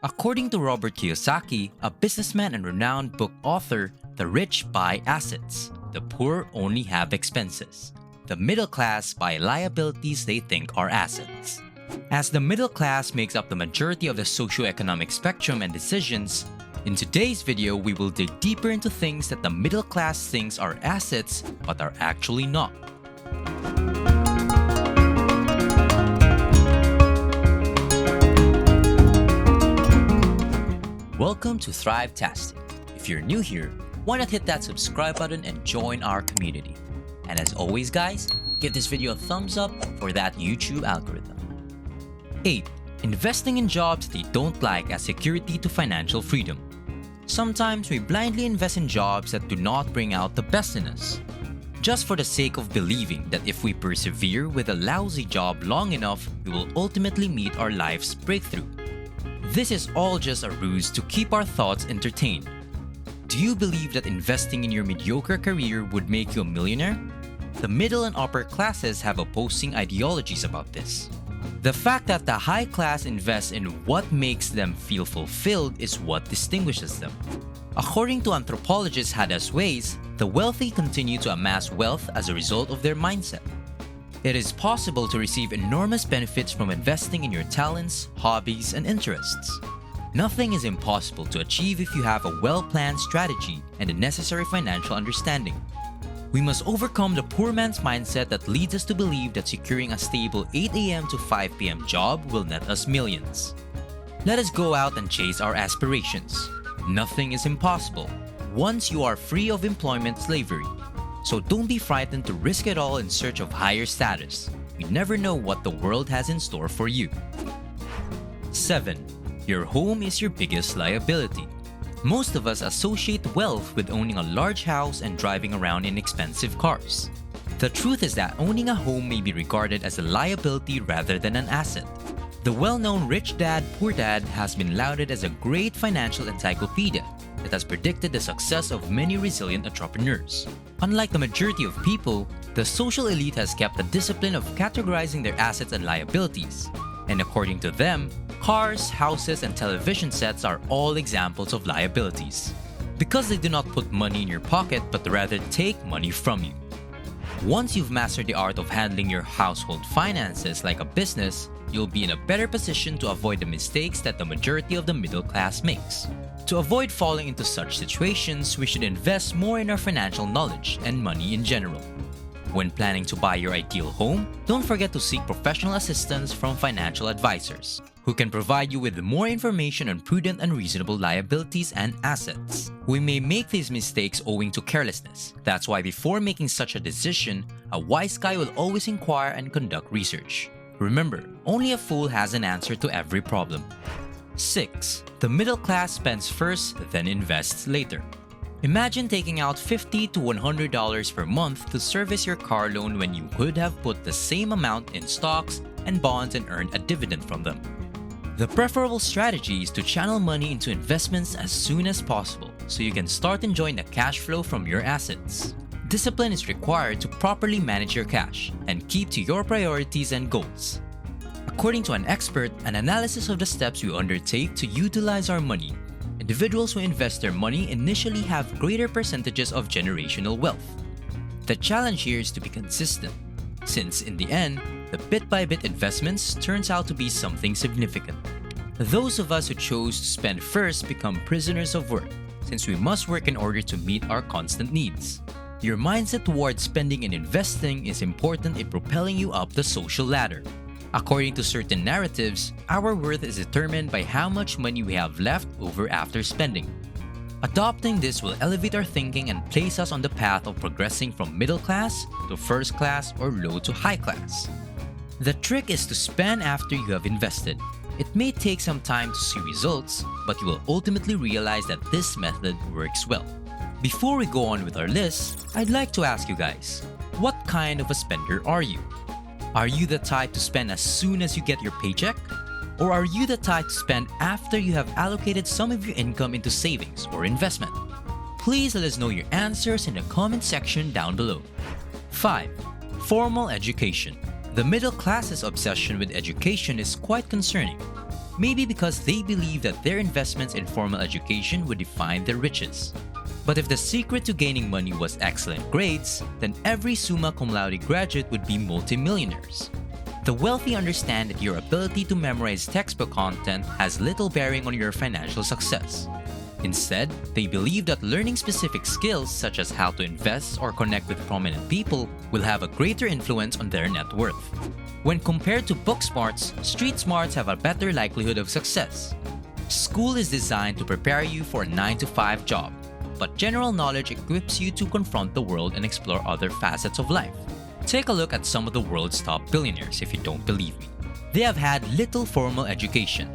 According to Robert Kiyosaki, a businessman and renowned book author, the rich buy assets, the poor only have expenses. The middle class buy liabilities they think are assets. As the middle class makes up the majority of the socioeconomic spectrum and decisions, in today's video we will dig deeper into things that the middle class thinks are assets but are actually not. Welcome to Thrivetastic. If you're new here, why not hit that subscribe button and join our community? And as always guys, give this video a thumbs up for that YouTube algorithm. 8. Investing in jobs they don't like as security to financial freedom. Sometimes we blindly invest in jobs that do not bring out the best in us, just for the sake of believing that if we persevere with a lousy job long enough, we will ultimately meet our life's breakthrough. This is all just a ruse to keep our thoughts entertained. Do you believe that investing in your mediocre career would make you a millionaire? The middle and upper classes have opposing ideologies about this. The fact that the high class invests in what makes them feel fulfilled is what distinguishes them. According to anthropologist Hadas Weiss, the wealthy continue to amass wealth as a result of their mindset. It is possible to receive enormous benefits from investing in your talents, hobbies, and interests. Nothing is impossible to achieve if you have a well-planned strategy and the necessary financial understanding. We must overcome the poor man's mindset that leads us to believe that securing a stable 8 a.m. to 5 p.m. job will net us millions. Let us go out and chase our aspirations. Nothing is impossible once you are free of employment slavery. So don't be frightened to risk it all in search of higher status. You never know what the world has in store for you. 7. Your home is your biggest liability. Most of us associate wealth with owning a large house and driving around in expensive cars. The truth is that owning a home may be regarded as a liability rather than an asset. The well-known Rich Dad, Poor Dad has been lauded as a great financial encyclopedia that has predicted the success of many resilient entrepreneurs. Unlike the majority of people, the social elite has kept the discipline of categorizing their assets and liabilities. And according to them, cars, houses, and television sets are all examples of liabilities, because they do not put money in your pocket but rather take money from you. Once you've mastered the art of handling your household finances like a business, you'll be in a better position to avoid the mistakes that the majority of the middle class makes. To avoid falling into such situations, we should invest more in our financial knowledge and money in general. When planning to buy your ideal home, don't forget to seek professional assistance from financial advisors who can provide you with more information on prudent and reasonable liabilities and assets. We may make these mistakes owing to carelessness. That's why before making such a decision, a wise guy will always inquire and conduct research. Remember, only a fool has an answer to every problem. 6. The middle class spends first, then invests later. Imagine taking out $50 to $100 per month to service your car loan when you could have put the same amount in stocks and bonds and earned a dividend from them. The preferable strategy is to channel money into investments as soon as possible so you can start enjoying the cash flow from your assets. Discipline is required to properly manage your cash and keep to your priorities and goals. According to an expert, an analysis of the steps we undertake to utilize our money, individuals who invest their money initially have greater percentages of generational wealth. The challenge here is to be consistent, since in the end, the bit-by-bit investments turns out to be something significant. Those of us who chose to spend first become prisoners of work, since we must work in order to meet our constant needs. Your mindset towards spending and investing is important in propelling you up the social ladder. According to certain narratives, our worth is determined by how much money we have left over after spending. Adopting this will elevate our thinking and place us on the path of progressing from middle class to first class or low to high class. The trick is to spend after you have invested. It may take some time to see results, but you will ultimately realize that this method works well. Before we go on with our list, I'd like to ask you guys, what kind of a spender are you? Are you the type to spend as soon as you get your paycheck? Or are you the type to spend after you have allocated some of your income into savings or investment? Please let us know your answers in the comment section down below. 5. Formal education. The middle class's obsession with education is quite concerning. Maybe because they believe that their investments in formal education would define their riches. But if the secret to gaining money was excellent grades, then every summa cum laude graduate would be multimillionaires. The wealthy understand that your ability to memorize textbook content has little bearing on your financial success. Instead, they believe that learning specific skills such as how to invest or connect with prominent people will have a greater influence on their net worth. When compared to book smarts, street smarts have a better likelihood of success. School is designed to prepare you for a 9-to-5 job, but general knowledge equips you to confront the world and explore other facets of life. Take a look at some of the world's top billionaires if you don't believe me. They have had little formal education.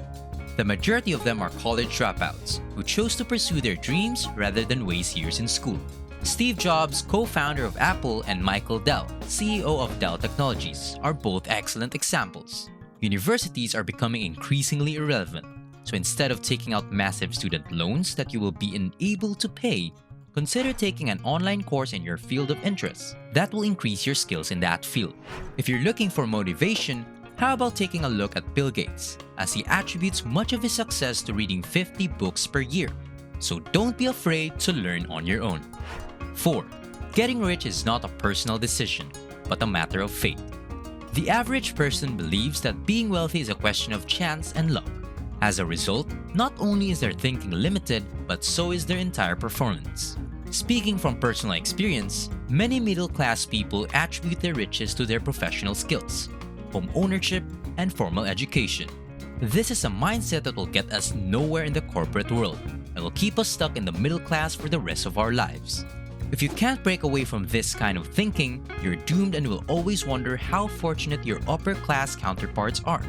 The majority of them are college dropouts who chose to pursue their dreams rather than waste years in school. Steve Jobs, co-founder of Apple, and Michael Dell, CEO of Dell Technologies, are both excellent examples. Universities are becoming increasingly irrelevant, so instead of taking out massive student loans that you will be unable to pay, consider taking an online course in your field of interest that will increase your skills in that field. If you're looking for motivation, how about taking a look at Bill Gates, as he attributes much of his success to reading 50 books per year. So don't be afraid to learn on your own. 4. Getting rich is not a personal decision, but a matter of fate. The average person believes that being wealthy is a question of chance and luck. As a result, not only is their thinking limited, but so is their entire performance. Speaking from personal experience, many middle-class people attribute their riches to their professional skills, home ownership, and formal education. This is a mindset that will get us nowhere in the corporate world and will keep us stuck in the middle class for the rest of our lives. If you can't break away from this kind of thinking, you're doomed and will always wonder how fortunate your upper-class counterparts are.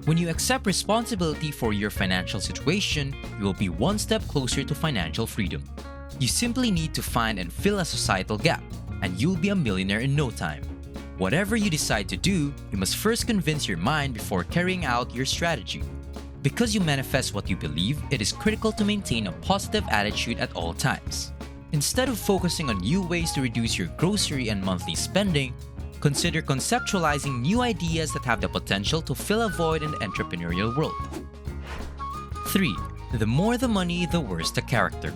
When you accept responsibility for your financial situation, you will be one step closer to financial freedom. You simply need to find and fill a societal gap, and you'll be a millionaire in no time. Whatever you decide to do, you must first convince your mind before carrying out your strategy. Because you manifest what you believe, it is critical to maintain a positive attitude at all times. Instead of focusing on new ways to reduce your grocery and monthly spending, consider conceptualizing new ideas that have the potential to fill a void in the entrepreneurial world. 3. The more the money, the worse the character.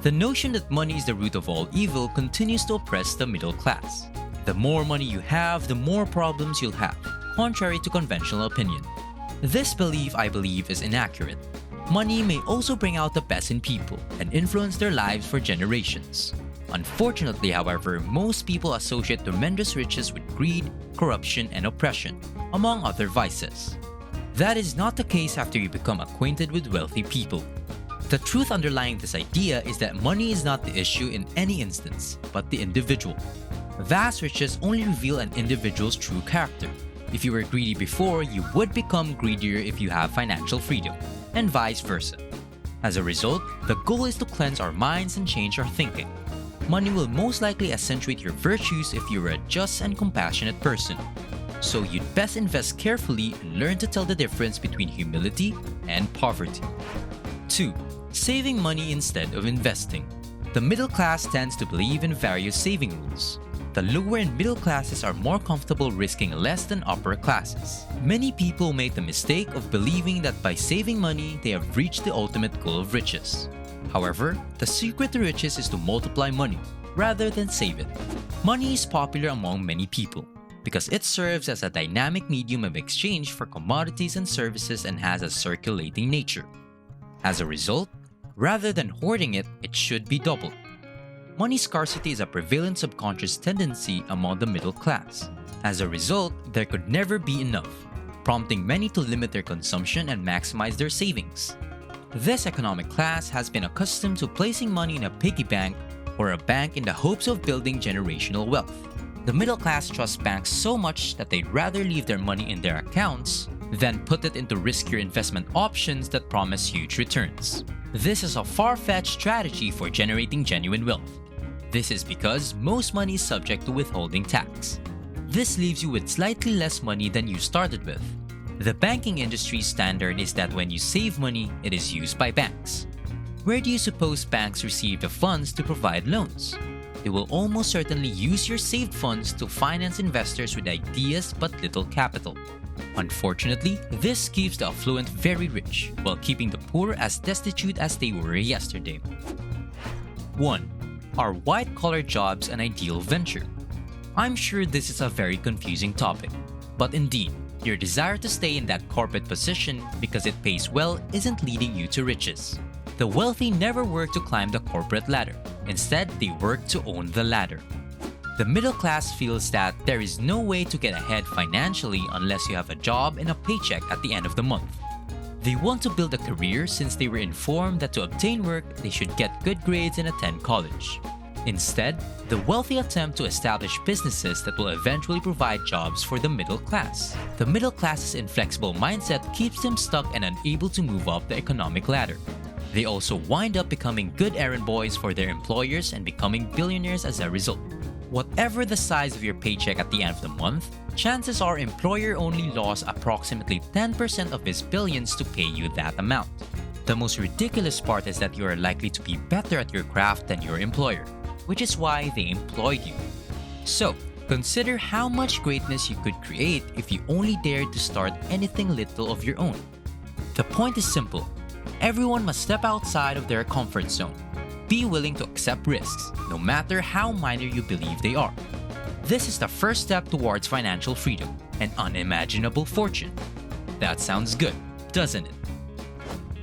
The notion that money is the root of all evil continues to oppress the middle class. The more money you have, the more problems you'll have, contrary to conventional opinion. This belief, I believe, is inaccurate. Money may also bring out the best in people and influence their lives for generations. Unfortunately, however, most people associate tremendous riches with greed, corruption, and oppression, among other vices. That is not the case after you become acquainted with wealthy people. The truth underlying this idea is that money is not the issue in any instance, but the individual. Vast riches only reveal an individual's true character. If you were greedy before, you would become greedier if you have financial freedom, and vice versa. As a result, the goal is to cleanse our minds and change our thinking. Money will most likely accentuate your virtues if you're a just and compassionate person. So you'd best invest carefully and learn to tell the difference between humility and poverty. 2. Saving money instead of investing. The middle class tends to believe in various saving rules. The lower and middle classes are more comfortable risking less than upper classes. Many people make the mistake of believing that by saving money, they have reached the ultimate goal of riches. However, the secret to riches is to multiply money, rather than save it. Money is popular among many people, because it serves as a dynamic medium of exchange for commodities and services and has a circulating nature. As a result, rather than hoarding it, it should be doubled. Money scarcity is a prevalent subconscious tendency among the middle class. As a result, there could never be enough, prompting many to limit their consumption and maximize their savings. This economic class has been accustomed to placing money in a piggy bank or a bank in the hopes of building generational wealth. The middle class trusts banks so much that they'd rather leave their money in their accounts than put it into riskier investment options that promise huge returns. This is a far-fetched strategy for generating genuine wealth. This is because most money is subject to withholding tax. This leaves you with slightly less money than you started with. The banking industry's standard is that when you save money, it is used by banks. Where do you suppose banks receive the funds to provide loans? they will almost certainly use your saved funds to finance investors with ideas but little capital. Unfortunately, this keeps the affluent very rich, while keeping the poor as destitute as they were yesterday. 1. Are white-collar jobs an ideal venture? I'm sure this is a very confusing topic, but indeed, your desire to stay in that corporate position because it pays well isn't leading you to riches. The wealthy never work to climb the corporate ladder. Instead, they work to own the ladder. The middle class feels that there is no way to get ahead financially unless you have a job and a paycheck at the end of the month. They want to build a career since they were informed that to obtain work, they should get good grades and attend college. Instead, the wealthy attempt to establish businesses that will eventually provide jobs for the middle class. The middle class's inflexible mindset keeps them stuck and unable to move up the economic ladder. They also wind up becoming good errand boys for their employers and becoming billionaires as a result. Whatever the size of your paycheck at the end of the month, chances are employer only lost approximately 10% of his billions to pay you that amount. The most ridiculous part is that you are likely to be better at your craft than your employer, which is why they employed you. So, consider how much greatness you could create if you only dared to start anything little of your own. The point is simple. Everyone must step outside of their comfort zone. Be willing to accept risks, no matter how minor you believe they are. This is the first step towards financial freedom and unimaginable fortune. That sounds good, doesn't it?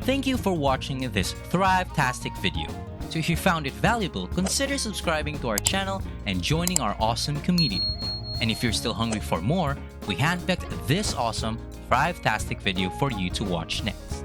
Thank you for watching this Thrivetastic video. So if you found it valuable, consider subscribing to our channel and joining our awesome community. And if you're still hungry for more, we handpicked this awesome Thrivetastic video for you to watch next.